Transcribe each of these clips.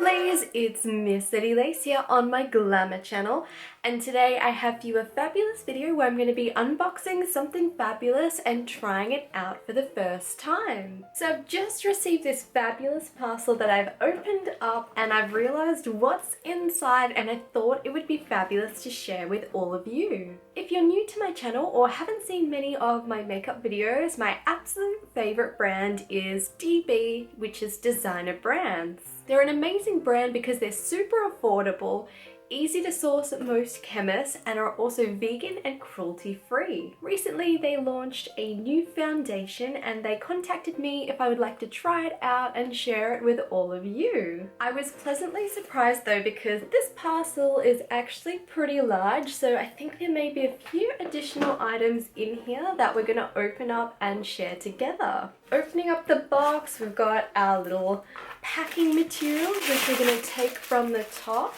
lovelies, it's Miss Elita here on my Glamour channel, and today I have for you a fabulous video where I'm going to be unboxing something fabulous and trying it out for the first time. So I've just received this fabulous parcel that I've opened up and I've realized what's inside, and I thought it would be fabulous to share with all of you. If you're new to my channel or haven't seen many of my makeup videos, my absolute favorite brand is DB, which is Designer Brands. They're an amazing brand because they're super affordable, easy to source at most chemists, and are also vegan and cruelty free. Recently they launched a new foundation and they contacted me if I would like to try it out and share it with all of you. I was pleasantly surprised though, because this parcel is actually pretty large, so I think there may be a few additional items in here that we're gonna open up and share together. Opening up the box, we've got our little packing materials which we're gonna take from the top.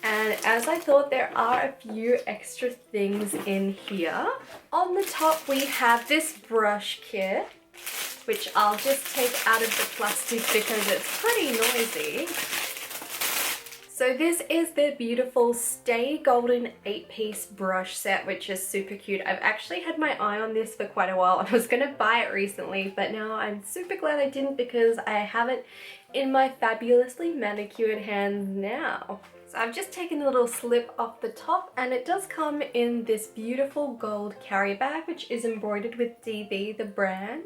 And as I thought, there are a few extra things in here. On the top we have this brush kit, which I'll just take out of the plastic because it's pretty noisy. So this is the beautiful Stay Golden 8-piece brush set, which is super cute. I've actually had my eye on this for quite a while. I was gonna buy it recently, but now I'm super glad I didn't because I have it in my fabulously manicured hands now. So I've just taken a little slip off the top, and it does come in this beautiful gold carry bag, which is embroidered with DB, the brand.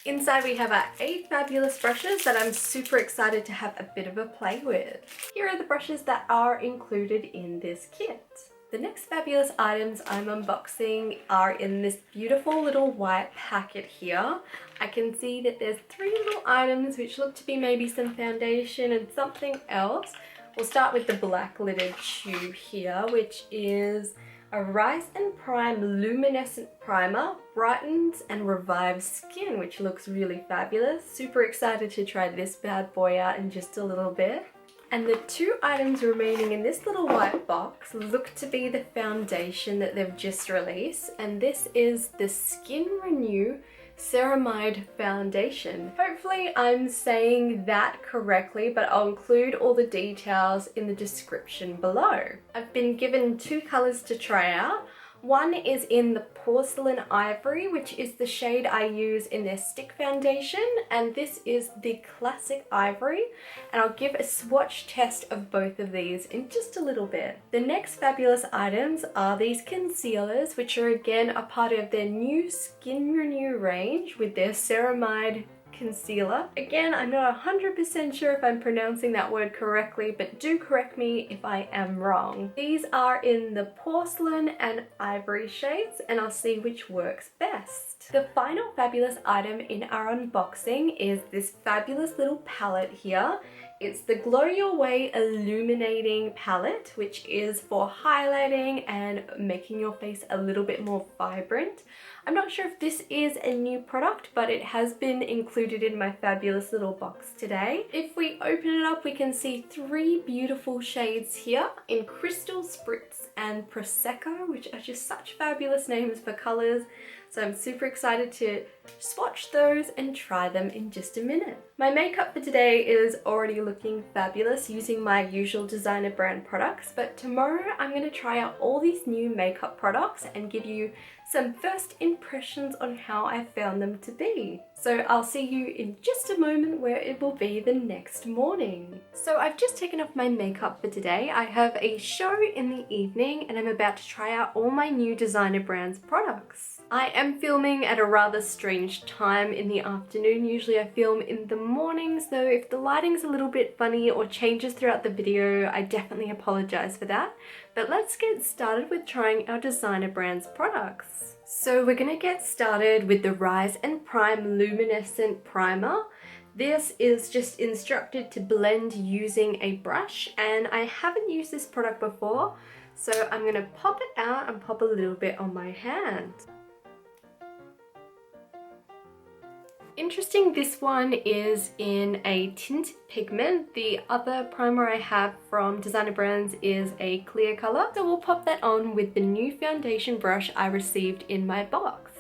Inside we have our 8 fabulous brushes that I'm super excited to have a bit of a play with. Here are the brushes that are included in this kit. The next fabulous items I'm unboxing are in this beautiful little white packet here. I can see that there's 3 little items which look to be maybe some foundation and something else. We'll start with the black lidded tube here, which is a Rise and Prime Luminescent Primer, brightens and revives skin, which looks really fabulous. Super excited to try this bad boy out in just a little bit. And the 2 items remaining in this little white box look to be the foundation that they've just released, and this is the Skin Renew Ceramide Foundation. Hopefully I'm saying that correctly, but I'll include all the details in the description below. I've been given 2 colors to try out. One is in the Porcelain Ivory, which is the shade I use in their stick foundation, and this is the Classic Ivory, and I'll give a swatch test of both of these in just a little bit. The next fabulous items are these concealers, which are again a part of their new Skin Renew range with their Ceramide concealer. Again, I'm not 100% sure if I'm pronouncing that word correctly, but do correct me if I am wrong. These are in the porcelain and ivory shades, and I'll see which works best. The final fabulous item in our unboxing is this fabulous little palette here. It's the Glow Your Way Illuminating Palette, which is for highlighting and making your face a little bit more vibrant. I'm not sure if this is a new product, but it has been included in my fabulous little box today. If we open it up, we can see 3 beautiful shades here in Crystal, Spritz and Prosecco, which are just such fabulous names for colors. So I'm super excited to swatch those and try them in just a minute. My makeup for today is already looking fabulous using my usual Designer Brand products, but tomorrow I'm going to try out all these new makeup products and give you some first impressions on how I found them to be. So I'll see you in just a moment, where it will be the next morning. So I've just taken off my makeup for today. I have a show in the evening and I'm about to try out all my new Designer Brands products. I am filming at a rather strange time in the afternoon. Usually I film in the mornings, though if the lighting's a little bit funny or changes throughout the video, I definitely apologize for that. But let's get started with trying our Designer Brands products. So we're gonna get started with the Rise and Prime Luminescent Primer. This is just instructed to blend using a brush, and I haven't used this product before, so I'm gonna pop it out and pop a little bit on my hand. Interesting, this one is in a tinted pigment. The other primer I have from Designer Brands is a clear color, so we'll pop that on with the new foundation brush I received in my box.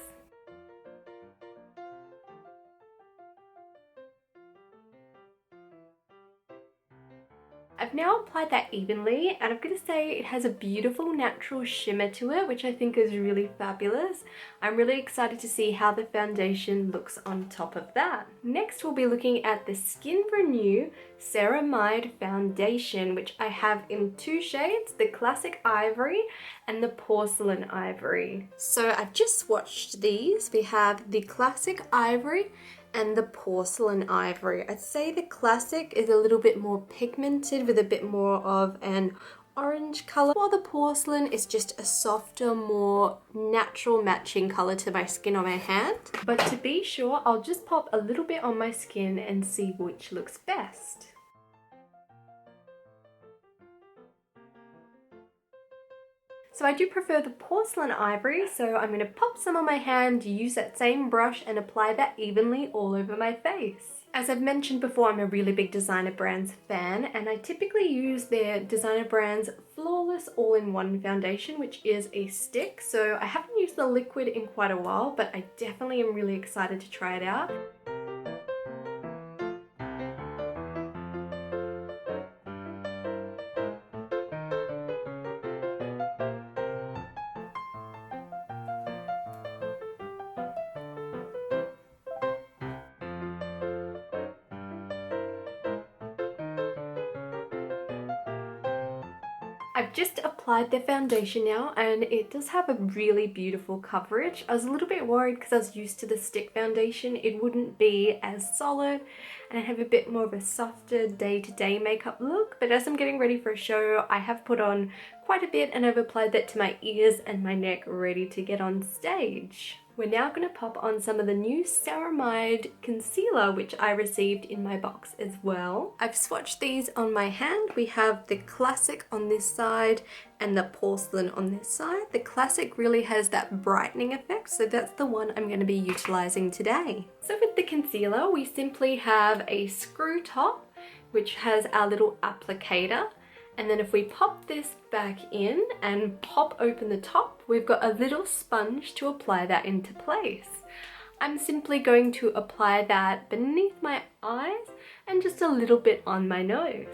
now applied that evenly, and I'm going to say it has a beautiful natural shimmer to it, which I think is really fabulous. I'm really excited to see how the foundation looks on top of that. Next, we'll be looking at the Skin Renew Ceramide Foundation, which I have in two shades, the Classic Ivory and the Porcelain Ivory. So I've just swatched these. We have the Classic Ivory and the Porcelain Ivory. I'd say the Classic is a little bit more pigmented with a bit more of an orange color, while the Porcelain is just a softer, more natural matching color to my skin on my hand. But to be sure, I'll just pop a little bit on my skin and see which looks best. So I do prefer the Porcelain Ivory, so I'm going to pop some on my hand, use that same brush and apply that evenly all over my face. As I've mentioned before, I'm a really big Designer Brands fan, and I typically use their Designer Brands Flawless All-in-One Foundation, which is a stick. So I haven't used the liquid in quite a while, but I definitely am really excited to try it out. I've just applied the foundation now, and it does have a really beautiful coverage. I was a little bit worried because I was used to the stick foundation. It wouldn't be as solid and I have a bit more of a softer day-to-day makeup look, but as I'm getting ready for a show, I have put on quite a bit and I've applied that to my ears and my neck ready to get on stage. We're now going to pop on some of the new Ceramide concealer, which I received in my box as well. I've swatched these on my hand. We have the Classic on this side and the Porcelain on this side. The Classic really has that brightening effect, so that's the one I'm going to be utilizing today. So with the concealer, we simply have a screw top, which has our little applicator. And then if we pop this back in and pop open the top, we've got a little sponge to apply that into place. I'm simply going to apply that beneath my eyes and just a little bit on my nose.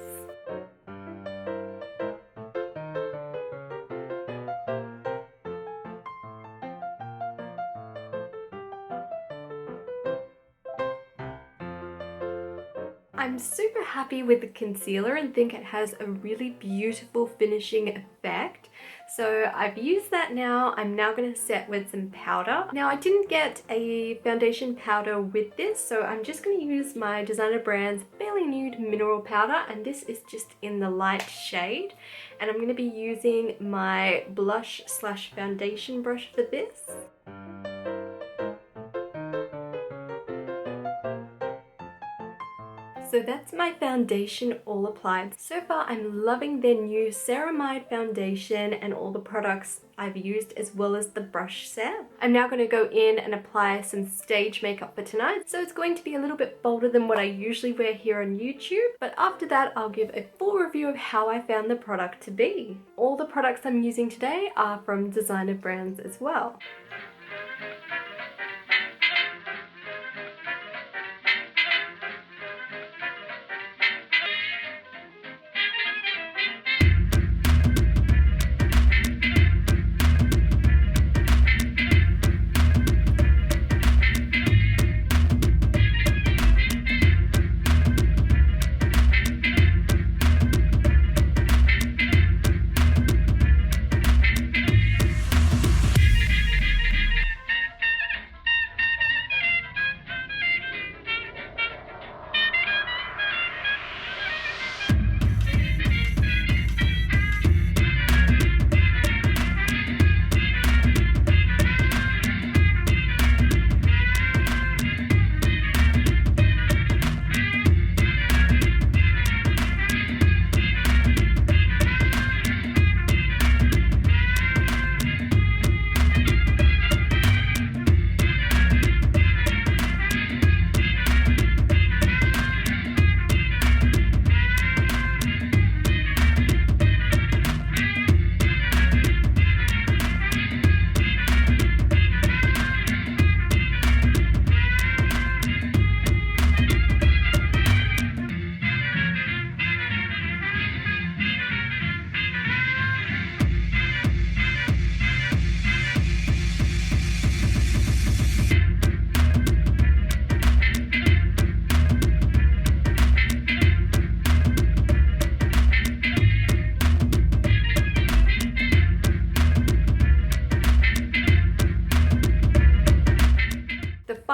I'm super happy with the concealer and think it has a really beautiful finishing effect. So I've used that now. I'm now going to set with some powder. Now I didn't get a foundation powder with this, so I'm just going to use my Designer Brands Fairly Nude Mineral Powder, and this is just in the light shade. And I'm going to be using my blush slash foundation brush for this. So that's my foundation all applied. So far I'm loving their new Ceramide foundation and all the products I've used, as well as the brush set. I'm now going to go in and apply some stage makeup for tonight. So it's going to be a little bit bolder than what I usually wear here on YouTube, but after that I'll give a full review of how I found the product to be. All the products I'm using today are from Designer Brands as well.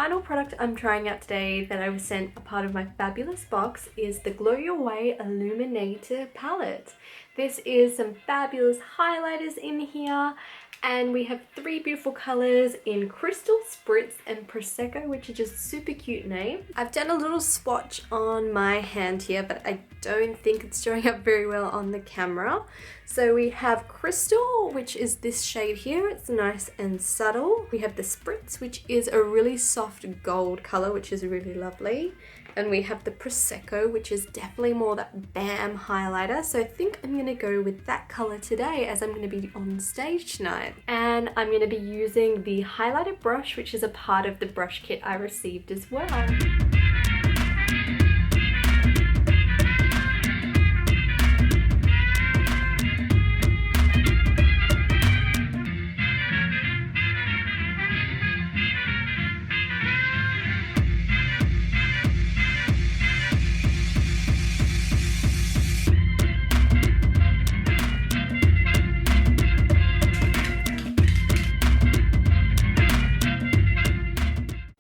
final product I'm trying out today that I was sent a part of my fabulous box is the Glow Your Way Illuminator palette. This is some fabulous highlighters in here, and we have 3 beautiful colors in Crystal, Spritz and Prosecco, which is just super cute name. I've done a little swatch on my hand here, but I don't think it's showing up very well on the camera. So we have Crystal, which is this shade here. It's nice and subtle. We have the Spritz, which is a really soft gold color, which is really lovely. And we have the Prosecco, which is definitely more that BAM highlighter. So I think I'm gonna go with that color today as I'm gonna be on stage tonight. And I'm gonna be using the highlighter brush, which is a part of the brush kit I received as well.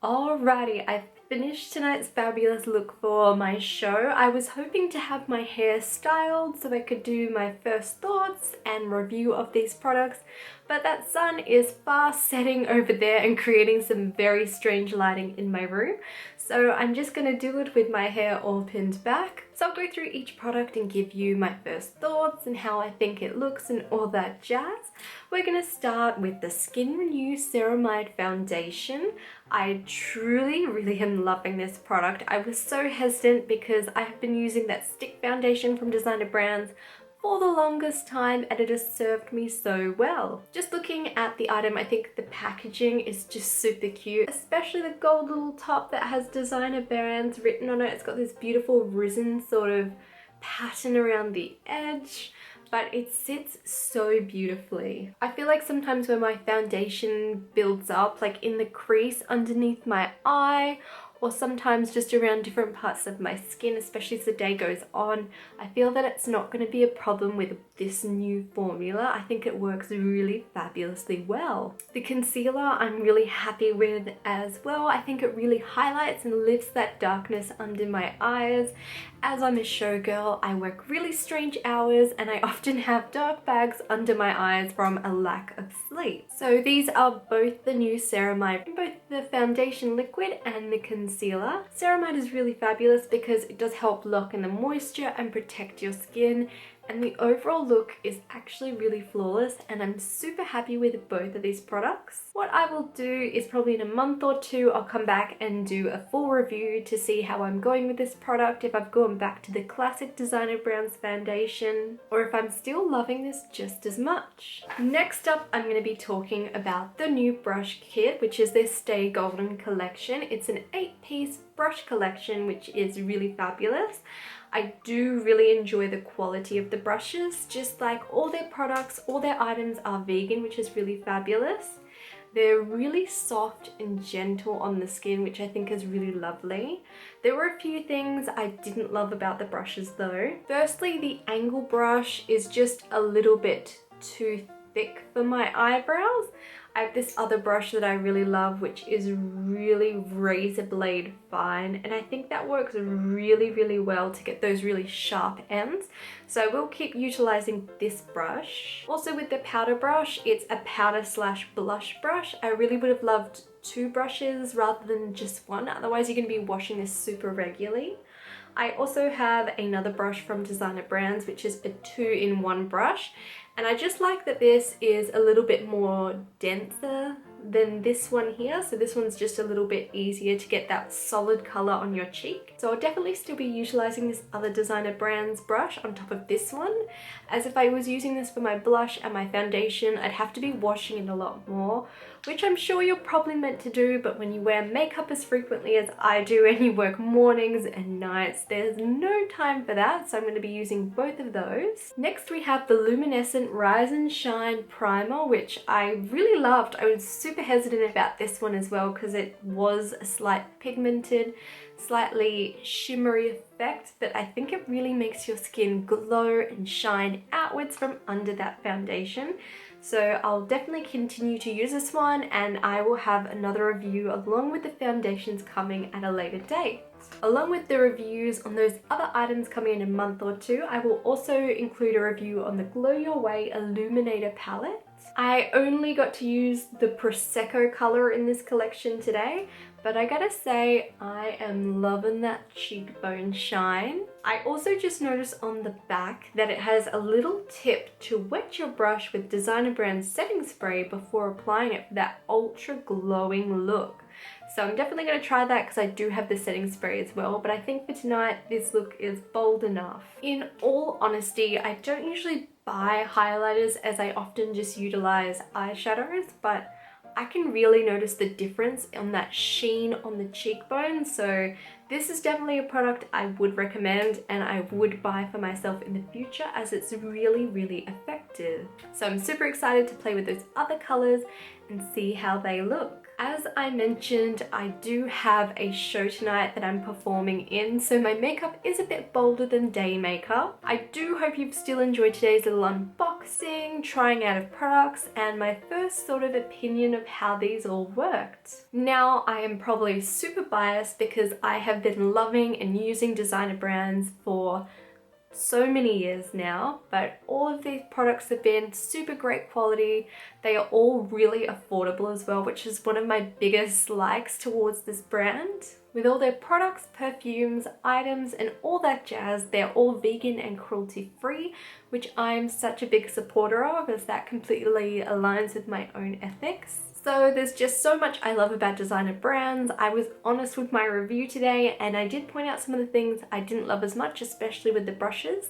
Alrighty, I finished tonight's fabulous look for my show. I was hoping to have my hair styled so I could do my first thoughts and review of these products, but that sun is fast setting over there and creating some very strange lighting in my room. So I'm just gonna do it with my hair all pinned back. So I'll go through each product and give you my first thoughts and how I think it looks and all that jazz. We're gonna start with the Skin Renew Ceramide Foundation. I truly really am loving this product. I was so hesitant because I have been using that stick foundation from designer brands for the longest time and it has served me so well. Just looking at the item, I think the packaging is just super cute, especially the gold little top that has designer brands written on it. It's got this beautiful risen sort of pattern around the edge, but it sits so beautifully. I feel like sometimes when my foundation builds up, like in the crease underneath my eye, or sometimes just around different parts of my skin, especially as the day goes on, I feel that it's not going to be a problem with this new formula. I think it works really fabulously well. The concealer I'm really happy with as well. I think it really highlights and lifts that darkness under my eyes. As I'm a showgirl, I work really strange hours and I often have dark bags under my eyes from a lack of sleep. So these are both the new ceramide, both the foundation liquid and the concealer. Ceramide is really fabulous because it does help lock in the moisture and protect your skin, and the overall look is actually really flawless, and I'm super happy with both of these products. What I will do is probably in a month or two I'll come back and do a full review to see how I'm going with this product, if I've gone back to the classic designer brands foundation or if I'm still loving this just as much. Next up, I'm going to be talking about the new brush kit, which is their Stay Golden collection. It's an 8-piece brush collection which is really fabulous. I do really enjoy the quality of the brushes. Just like all their products, all their items are vegan, which is really fabulous. They're really soft and gentle on the skin, which I think is really lovely. There were a few things I didn't love about the brushes though. Firstly, the angle brush is just a little bit too thick for my eyebrows. I have this other brush that I really love, which is really razor blade fine, and I think that works really well to get those really sharp ends. So I will keep utilizing this brush. Also with the powder brush, it's a powder slash blush brush. I really would have loved 2 brushes rather than just one, otherwise you're going to be washing this super regularly. I also have another brush from designer brands, which is a 2-in-1 brush. And I just like that this is a little bit more denser than this one here. So this one's just a little bit easier to get that solid color on your cheek. So I'll definitely still be utilizing this other designer brands brush on top of this one. As if I was using this for my blush and my foundation, I'd have to be washing it a lot more, which I'm sure you're probably meant to do, but when you wear makeup as frequently as I do and you work mornings and nights, there's no time for that, so I'm going to be using both of those. Next we have the Luminescent Rise and Shine Primer, which I really loved. I was super hesitant about this one as well because it was a slight pigmented, slightly shimmery effect, but I think it really makes your skin glow and shine outwards from under that foundation. So I'll definitely continue to use this one, and I will have another review along with the foundations coming at a later date. Along with the reviews on those other items coming in a month or two, I will also include a review on the Glow Your Way Illuminator palette. I only got to use the Prosecco color in this collection today, but I gotta say, I am loving that cheekbone shine. I also just noticed on the back that it has a little tip to wet your brush with Designer Brand setting spray before applying it for that ultra glowing look. So I'm definitely going to try that because I do have the setting spray as well, but I think for tonight this look is bold enough. In all honesty, I don't usually buy highlighters as I often just utilize eyeshadows, but I can really notice the difference on that sheen on the cheekbone. So this is definitely a product I would recommend and I would buy for myself in the future, as it's really, really effective. So I'm super excited to play with those other colors and see how they look. As I mentioned, I do have a show tonight that I'm performing in, so my makeup is a bit bolder than day makeup. I do hope you've still enjoyed today's little unboxing, trying out of products, and my first sort of opinion of how these all worked. Now, I am probably super biased because I have been loving and using designer brands for so many years now, but all of these products have been super great quality. They are all really affordable as well, which is one of my biggest likes towards this brand. With all their products, perfumes, items, and all that jazz, they're all vegan and cruelty free, which I'm such a big supporter of, as that completely aligns with my own ethics. So there's just so much I love about designer brands. I was honest with my review today and I did point out some of the things I didn't love as much, especially with the brushes.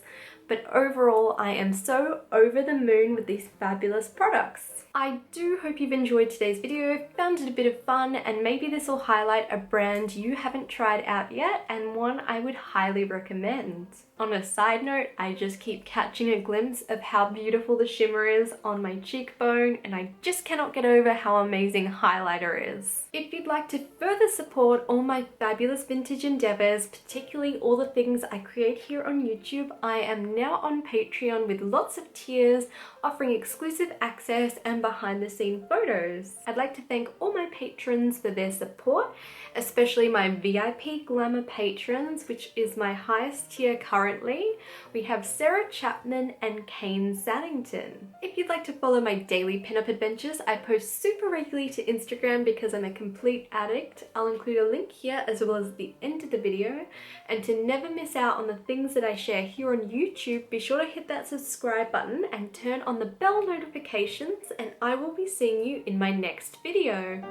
But overall, I am so over the moon with these fabulous products. I do hope you've enjoyed today's video, found it a bit of fun, and maybe this will highlight a brand you haven't tried out yet and one I would highly recommend. On a side note, I just keep catching a glimpse of how beautiful the shimmer is on my cheekbone, and I just cannot get over how amazing highlighter is. If you'd like to further support all my fabulous vintage endeavors, particularly all the things I create here on YouTube, I am now on Patreon with lots of tiers, offering exclusive access and behind the scene photos. I'd like to thank all my patrons for their support, especially my VIP Glamour patrons, which is my highest tier currently. We have Sarah Chapman and Kane Saddington. If you'd like to follow my daily pinup adventures, I post super regularly to Instagram because I'm a complete addict. I'll include a link here as well as the end of the video. And to never miss out on the things that I share here on YouTube, be sure to hit that subscribe button and turn on the bell notifications, and I will be seeing you in my next video.